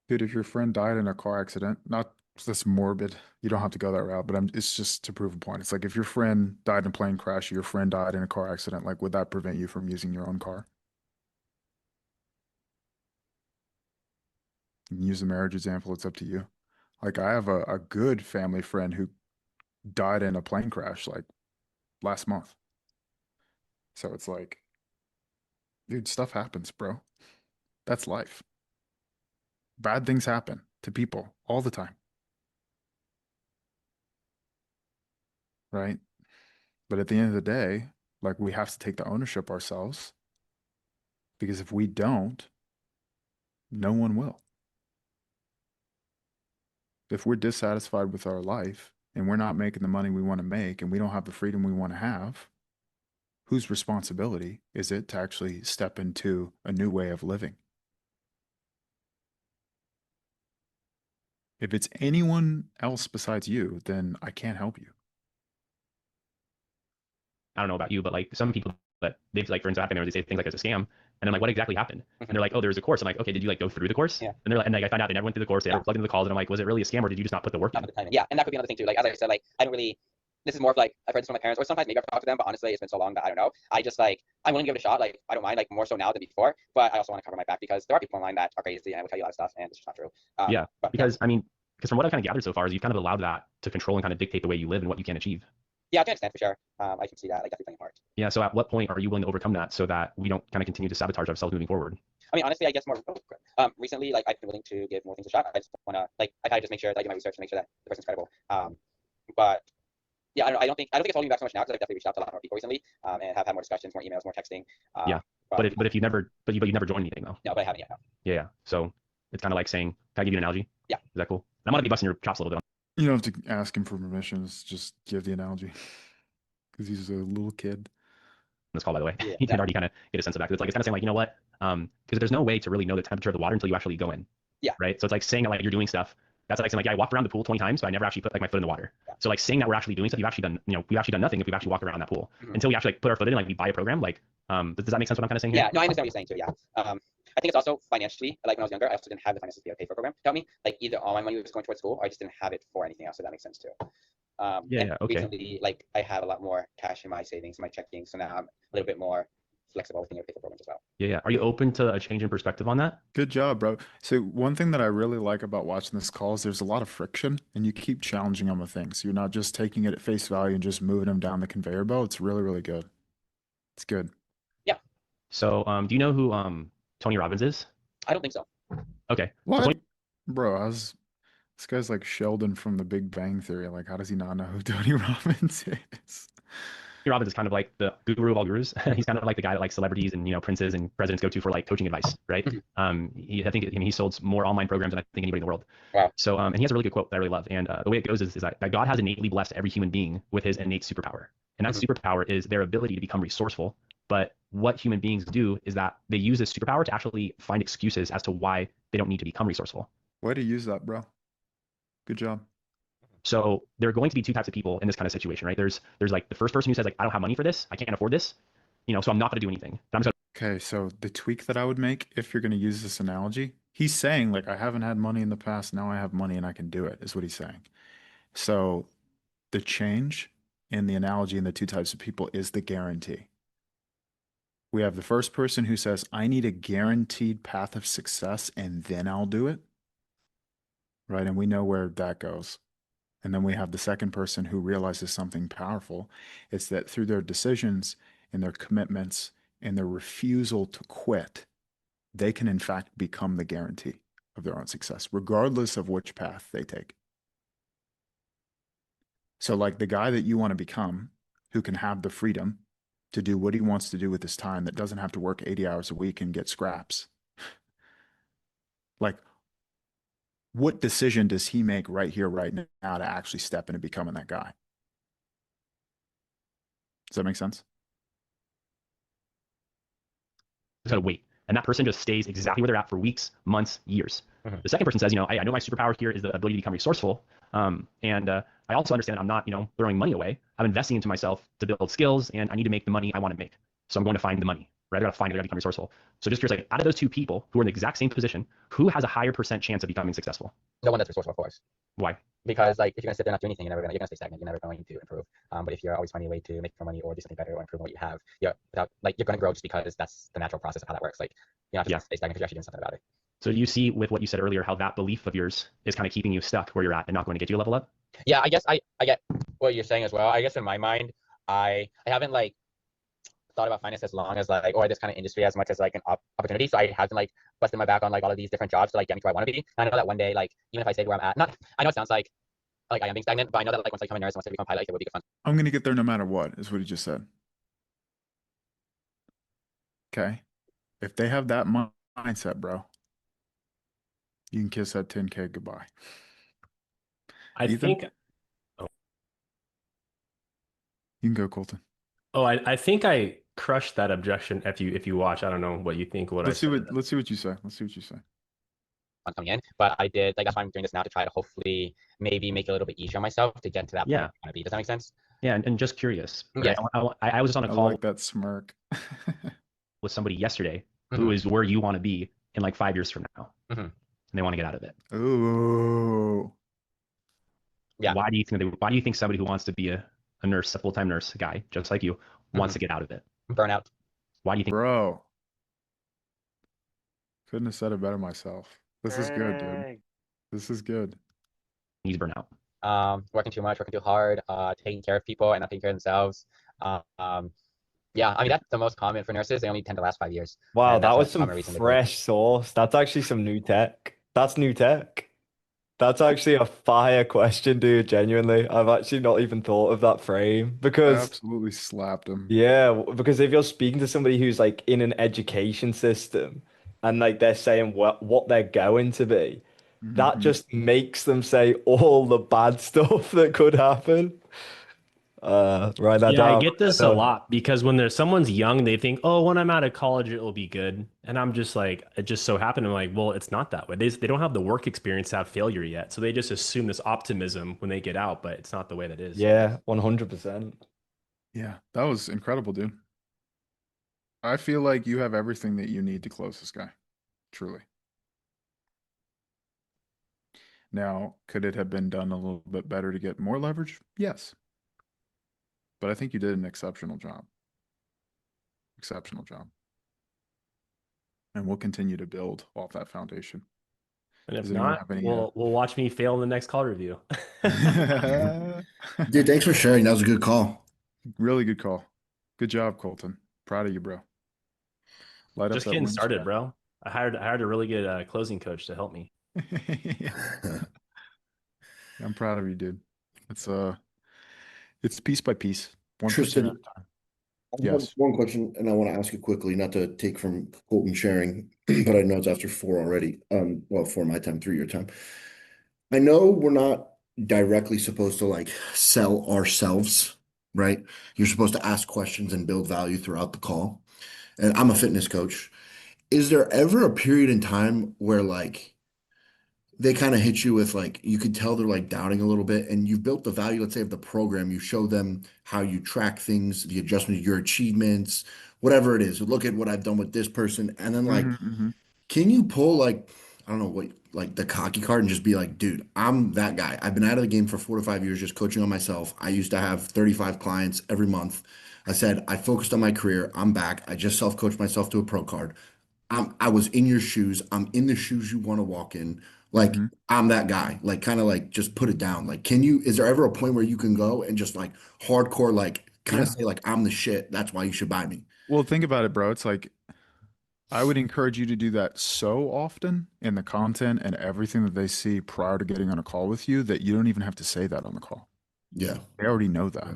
A: Dude, if your friend died in a car accident, not this morbid, you don't have to go that route, but it's just to prove a point. It's like if your friend died in a plane crash, or your friend died in a car accident, like would that prevent you from using your own car? You can use the marriage example, it's up to you. Like I have a good family friend who died in a plane crash. Like last month. So it's like, dude, stuff happens, bro. That's life. Bad things happen to people all the time. Right? But at the end of the day, like, we have to take the ownership ourselves, because if we don't, no one will. If we're dissatisfied with our life and we're not making the money we want to make and we don't have the freedom we want to have, whose responsibility is it to actually step into a new way of living? If it's anyone else besides you, then I can't help you.
C: I don't know about you, but like some people that they've like, for instance, they say things like it's a scam. And I'm like, what exactly happened? And they're like, oh, there was a course. I'm like, okay, did you like go through the course?
E: Yeah.
C: And they're like, and like, I found out they never went through the course. They never plugged into the calls. And I'm like, was it really a scam or did you just not put the work in?
E: Yeah, and that could be another thing too. Like as I said, like I don't really. This is more of like I've heard this from my parents, or sometimes maybe I've talked to them, but honestly, it's been so long that I don't know. I just like I'm willing to give it a shot. Like I don't mind, like more so now than before. But I also want to cover my back because there are people online that are crazy and will tell you a lot of stuff, and it's just not true.
C: Yeah,
E: but,
C: because I mean, because from what I've kind of gathered so far is you've kind of allowed that to control and kind of dictate the way you live and what you can achieve.
E: Yeah, I can understand for sure. I can see that like definitely playing a part.
C: Yeah. So at what point are you willing to overcome that so that we don't kind of continue to sabotage ourselves moving forward?
E: I mean, honestly, I guess more recently, like I've been willing to give more things a shot. I just want to like I kind of just make sure that I do my research to make sure that the person's credible. But yeah, I don't think it's holding me back so much now because I've definitely reached out to a lot more people recently, and have had more discussions, more emails, more texting.
C: Yeah. But if you never joined anything though.
E: No, but I haven't yet. No.
C: Yeah. So it's kind of like saying, can I give you an analogy?
E: Yeah.
C: Is that cool? I'm gonna be busting your chops a little bit.
A: You don't have to ask him for permissions. Just give the analogy, because he's a little kid.
C: This call, by the way,
E: Yeah,
C: you can already kind of get a sense of that. It's like, it's kind of saying like, you know what? Because there's no way to really know the temperature of the water until you actually go in.
E: Yeah.
C: Right. So it's like saying that like you're doing stuff. That's like saying like, yeah, I walked around the pool 20 times, but I never actually put like my foot in the water. Yeah. So like saying that we're actually doing stuff, we've actually done nothing if we've actually walked around that pool until we actually like put our foot in, like we buy a program. Like, does that make sense what I'm kind of saying here?
E: Yeah, no, I understand what you're saying too. Yeah. I think it's also financially, like when I was younger, I also didn't have the finances to be able to pay for a program. Tell me, like either all my money was going towards school or I just didn't have it for anything else. So that makes sense too.
C: Yeah, okay.
E: Recently, like I have a lot more cash in my savings, my checking, so now I'm a little bit more flexible with being able to pay for programs as well.
C: Yeah. Are you open to a change in perspective on that?
A: Good job, bro. So one thing that I really like about watching this call is there's a lot of friction, and you keep challenging them with things. You're not just taking it at face value and just moving them down the conveyor belt. It's really, really good. It's good.
E: Yeah.
C: So, do you know who Tony Robbins is?
E: I don't think so.
C: Okay.
A: What?
C: So
A: Bro, this guy's like Sheldon from The Big Bang Theory. Like, how does he not know who Tony Robbins is?
C: Tony Robbins is kind of like the guru of all gurus. He's kind of like the guy that like celebrities and princes and presidents go to for like coaching advice, right? He sold more online programs than I think anybody in the world.
E: Wow.
C: So and he has a really good quote that I really love. And the way it goes is that God has innately blessed every human being with his innate superpower, and that superpower is their ability to become resourceful. But what human beings do is that they use this superpower to actually find excuses as to why they don't need to become resourceful.
A: Way to use that, bro. Good job.
C: So there are going to be two types of people in this kind of situation, right? There's like the first person who says like, I don't have money for this, I can't afford this, so I'm not going to do anything. But I'm just
A: Okay, so the tweak that I would make, if you're going to use this analogy, he's saying like, I haven't had money in the past, now I have money and I can do it, is what he's saying. So the change in the analogy in the two types of people is the guarantee. We have the first person who says, I need a guaranteed path of success and then I'll do it. Right? And we know where that goes. And then we have the second person who realizes something powerful. It's that through their decisions and their commitments and their refusal to quit, they can in fact become the guarantee of their own success, regardless of which path they take. So like the guy that you want to become, who can have the freedom to do what he wants to do with his time, that doesn't have to work 80 hours a week and get scraps. Like, what decision does he make right here, right now to actually step into becoming that guy? Does that make sense?
C: gotta wait. And that person just stays exactly where they're at for weeks, months, years. The second person says, I know my superpower here is the ability to become resourceful. And I also understand I'm not, throwing money away. I'm investing into myself to build skills, and I need to make the money I want to make. So I'm going to find the money, right? I got to find it. I got to become resourceful. So just curious, like, out of those two people who are in the exact same position, who has a higher % chance of becoming successful?
E: The one that's resourceful, of course.
C: Why?
E: Because like if you're gonna sit there and not do anything, you're gonna stay stagnant. You're never going to improve. But if you're always finding a way to make more money or do something better or improve what you have, you're gonna grow just because that's the natural process of how that works. Like you're not just stay stagnant because you're actually doing something about it.
C: So do you see with what you said earlier how that belief of yours is kind of keeping you stuck where you're at and not going to get you a level up?
E: Yeah, I guess I get what you're saying as well. I guess in my mind, I haven't like thought about finance as long as like or this kind of industry as much as like an opportunity. So I haven't like busted my back on like all of these different jobs to like get me to where I want to be. And I know that one day, like even if I stay where I'm at, not I know it sounds like I am being stagnant, but I know that like once I become a nurse, once I become a pilot, like, it would be good fun.
A: I'm gonna get there no matter what, is what he just said. Okay. If they have that mindset, bro, you can kiss that 10K goodbye.
K: I
A: Ethan?
K: think.
A: You can go, Colton.
K: Oh, I think I crushed that objection. If you watch, I don't know what you think.
A: Let's see what you say. Let's see what you say.
E: Coming in, but I did like that's why I'm doing this now to try to hopefully maybe make it a little bit easier on myself to get to that point
C: Yeah.
E: where I want to be. Does that make sense?
C: Yeah, and just curious.
E: Yeah.
C: I was on a
A: I
C: call
A: like that smirk.
C: with somebody yesterday
E: Mhm.
C: who is where you want to be in like 5 years from now,
E: Mhm.
C: and they want to get out of it.
A: Ooh.
E: Yeah.
C: Why do you think somebody who wants to be a nurse, a full-time nurse, a guy just like you, wants to get out of it?
E: Burnout.
C: Why do you think?
A: Bro. Couldn't have said it better myself. This is good, dude.
F: Dang.
A: This is good.
C: He's burnout.
E: Working too much, working too hard, taking care of people and not taking care of themselves. Yeah, I mean that's the most common for nurses. They only tend to last 5 years.
G: Wow,
E: And
G: that
E: that's the
G: was
E: most
G: some
E: common reason they quit.
G: fresh sauce. That's actually some new tech. That's new tech. That's actually a fire question, dude. Genuinely, I've actually not even thought of that frame
A: I
G: because,
A: absolutely slapped him.
G: yeah, because if you're speaking to somebody who's like in an education system and like they're saying what they're going to be, that
A: Mhm.
G: just makes them say all the bad stuff that could happen. Write that
K: Yeah, I
G: down.
K: get this a lot because when there's someone's young, they think, "Oh, when I'm out of college, it will be good." And I'm just like, it just so happened. I'm like, well, it's not that way. They don't have the work experience to have failure yet, so they just assume this optimism when they get out, but it's not the way that is.
G: Yeah, 100%.
A: Yeah, that was incredible, dude. I feel like you have everything that you need to close this guy. Truly. Now, could it have been done a little bit better to get more leverage? Yes. But I think you did an exceptional job. Exceptional job. And we'll continue to build off that foundation.
K: And if
A: Does anyone
K: not,
A: have any,
K: we'll watch me fail in the next call review.
D: Dude, thanks for sharing. That was a good call.
A: Really good call. Good job, Colton. Proud of you, bro. Light up
K: Just
A: that
K: getting
A: win
K: started,
A: streak.
K: bro. I hired a really good closing coach to help me.
A: I'm proud of you, dude. It's piece by piece, 1% at
D: Tristan,
A: a time.
D: I have
A: Yes.
D: one question, and I want to ask it quickly, not to take from Colton sharing, but I know it's after 4 already. Well, 4 my time, 3 your time. I know we're not directly supposed to like sell ourselves, right? You're supposed to ask questions and build value throughout the call. And I'm a fitness coach. Is there ever a period in time where like they kind of hit you with like you could tell they're like doubting a little bit and you've built the value, let's say, of the program, you show them how you track things, the adjustment of your achievements, whatever it is. Look at what I've done with this person. And then like, can you pull like, I don't know what, like the cocky card and just be like, dude, I'm that guy. I've been out of the game for 4 to 5 years just coaching on myself. I used to have 35 clients every month. I said, I focused on my career. I'm back. I just self-coached myself to a pro card. I was in your shoes. I'm in the shoes you want to walk in. Like I'm that guy. Like kind of like just put it down. Like is there ever a point where you can go and just like hardcore like kind of
A: Yeah.
D: say like I'm the shit. That's why you should buy me.
A: Well, think about it, bro. It's like I would encourage you to do that so often in the content and everything that they see prior to getting on a call with you that you don't even have to say that on the call.
D: Yeah.
A: They already know that.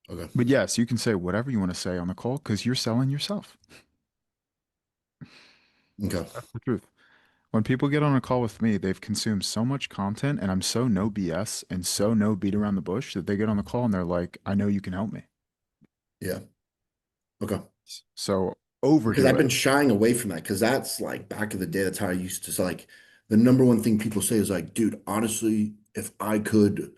D: Okay.
A: But yes, you can say whatever you want to say on the call because you're selling yourself.
D: Okay.
A: That's the truth. When people get on a call with me, they've consumed so much content and I'm so no BS and so no beat around the bush that they get on the call and they're like, I know you can help me.
D: Yeah. Okay.
A: So
D: Because
A: overdo
D: I've been
A: it.
D: shying away from that because that's like back in the day, that's how I used to say like the number one thing people say is like, dude, honestly, if I could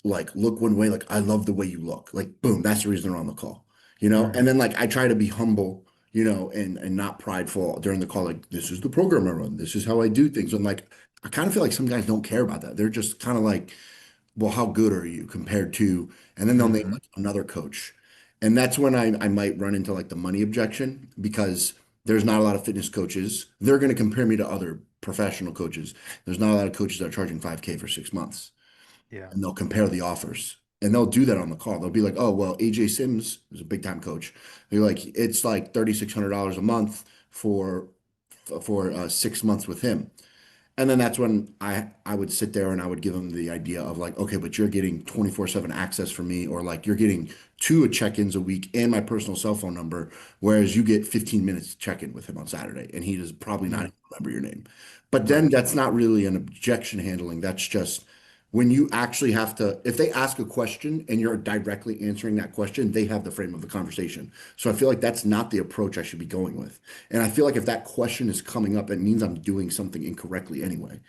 D: like look one way, like I love the way you look. Like, boom, that's the reason they're on the call, you know? And then like I try to be humble, you know, and not prideful during the call, like this is the program I run, this is how I do things. And like I kind of feel like some guys don't care about that. They're just kind of like, well, how good are you compared to, and then they'll name like another coach. And that's when I might run into like the money objection because there's not a lot of fitness coaches. They're going to compare me to other professional coaches. There's not a lot of coaches that are charging 5K for 6 months
A: Yeah.
D: and they'll compare the offers. And they'll do that on the call. They'll be like, oh, well, AJ Sims is a big time coach. They're like, it's like $3,600 a month for 6 months with him. And then that's when I would sit there and I would give them the idea of like, okay, but you're getting 24/7 access from me, or like you're getting two check-ins a week and my personal cell phone number, whereas you get 15 minutes to check in with him on Saturday, and he does probably not even remember your name. But then that's not really an objection handling. That's just when you actually have to, if they ask a question and you're directly answering that question, they have the frame of the conversation. So I feel like that's not the approach I should be going with. And I feel like if that question is coming up, it means I'm doing something incorrectly anyway.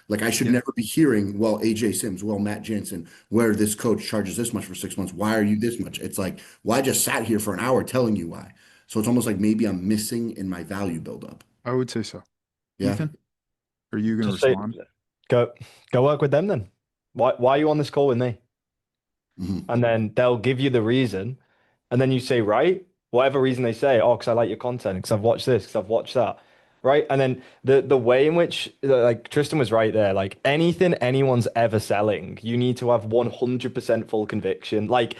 D: Like I should never be hearing, well, AJ Sims, well, Matt Jansen, where this coach charges this much for 6 months. Why are you this much? It's like, well, I just sat here for an hour telling you why. So it's almost like maybe I'm missing in my value buildup.
A: I would say so.
D: Yeah.
A: Ethan, are you going to
G: Just say,
A: respond?
G: go work with them then. Why are you on this call with me? And then they'll give you the reason. And then you say, right, whatever reason they say, oh, because I like your content, because I've watched this, because I've watched that. Right. And then the way in which, like Tristan was right there, like anything anyone's ever selling, you need to have 100% full conviction. Like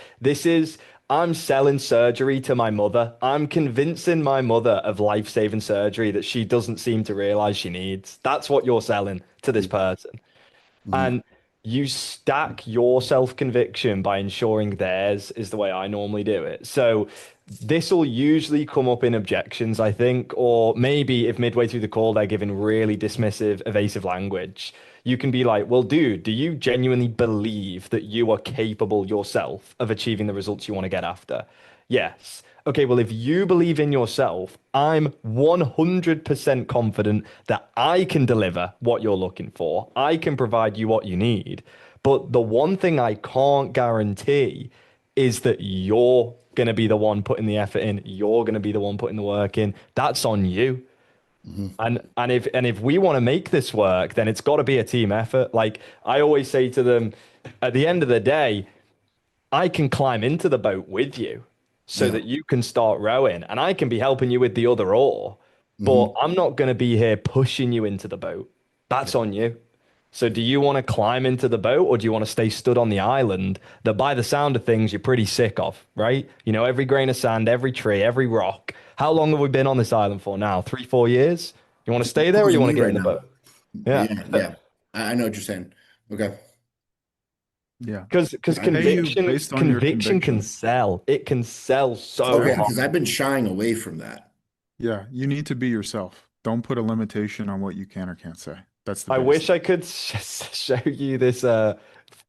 G: I'm selling surgery to my mother. I'm convincing my mother of life-saving surgery that she doesn't seem to realize she needs. That's what you're selling to this person. And you stack your self-conviction by ensuring theirs is the way I normally do it. So this will usually come up in objections, I think, or maybe if midway through the call they're giving really dismissive, evasive language, you can be like, well, dude, do you genuinely believe that you are capable yourself of achieving the results you want to get after? Yes. Okay, well, if you believe in yourself, I'm 100% confident that I can deliver what you're looking for. I can provide you what you need. But the one thing I can't guarantee is that you're going to be the one putting the effort in. You're going to be the one putting the work in. That's on you. And if we want to make this work, then it's got to be a team effort. Like I always say to them, at the end of the day, I can climb into the boat with you so that you can start rowing, and I can be helping you with the other oar, but I'm not going to be here pushing you into the boat. That's on you. So do you want to climb into the boat, or do you want to stay stood on the island that by the sound of things, you're pretty sick of, right? You know, every grain of sand, every tree, every rock. How long have we been on this island for now? 3-4 years? You want to stay there, or you want to get in the boat?
D: Yeah. I know what you're saying. Okay.
A: Yeah.
G: Because conviction can sell. It can sell so
D: Okay,
G: hard.
D: because I've been shying away from that.
A: Yeah, you need to be yourself. Don't put a limitation on what you can or can't say. That's the
G: I
A: biggest
G: wish
A: thing.
G: I could show you this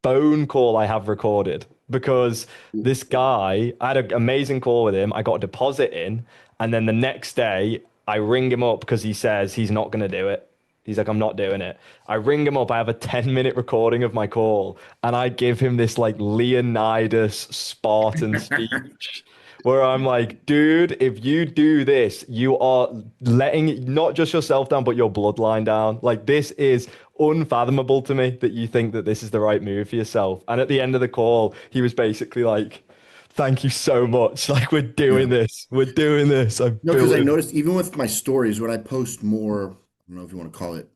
G: phone call I have recorded, because this guy, I had an amazing call with him. I got a deposit in, and then the next day I ring him up because he says he's not going to do it. He's like, I'm not doing it. I ring him up. I have a 10-minute recording of my call, and I give him this like Leonidas Spartan speech where I'm like, dude, if you do this, you are letting not just yourself down, but your bloodline down. Like, this is unfathomable to me that you think that this is the right move for yourself. And at the end of the call, he was basically like, thank you so much. Like, we're doing this. We're doing this.
D: No, because I noticed even with my stories, when I post more, I don't know if you want to call it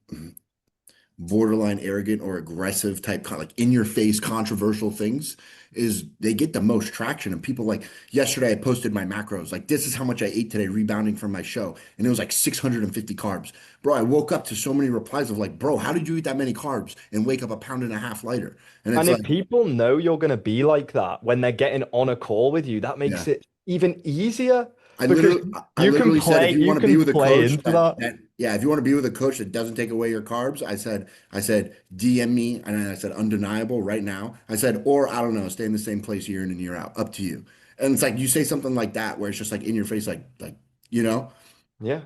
D: borderline arrogant or aggressive type, like in your face, controversial things, is they get the most traction. And people like yesterday, I posted my macros, like this is how much I ate today, rebounding from my show. And it was like 650 carbs. Bro, I woke up to so many replies of like, bro, how did you eat that many carbs and wake up 1.5 pounds lighter? And it's
G: if
D: like,
G: people know you're going to be like that when they're getting on a call with you, that makes it even easier.
D: I literally said, if you want to be with a coach if you want to be with a coach that doesn't take away your carbs, I said, DM me, and I said, undeniable right now. I said, or I don't know, stay in the same place year in and year out, up to you. And it's like, you say something like that, where it's just like in your face, like, you know?
G: Yeah.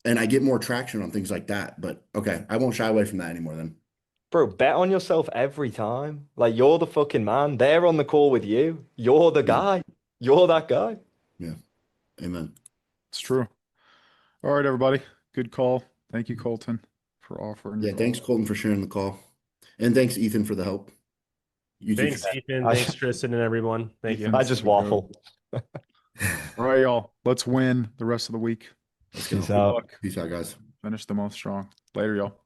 D: And I get more traction on things like that, but okay, I won't shy away from that anymore then.
G: Bro, bet on yourself every time. Like, you're the fucking man. They're on the call with you. You're the guy. You're that guy.
D: Yeah. Amen.
A: It's true. All right, everybody. Good call. Thank you, Colton, for offering.
D: Yeah, thanks, Colton, for sharing the call. And thanks, Ethan, for the help.
K: Thanks, Ethan. Thanks, Tristan, and everyone. Thank you.
G: I just waffle.
A: All right, y'all. Let's win the rest of the week.
D: Let's go.
G: Peace out.
D: Peace out, guys.
A: Finish the month strong. Later, y'all.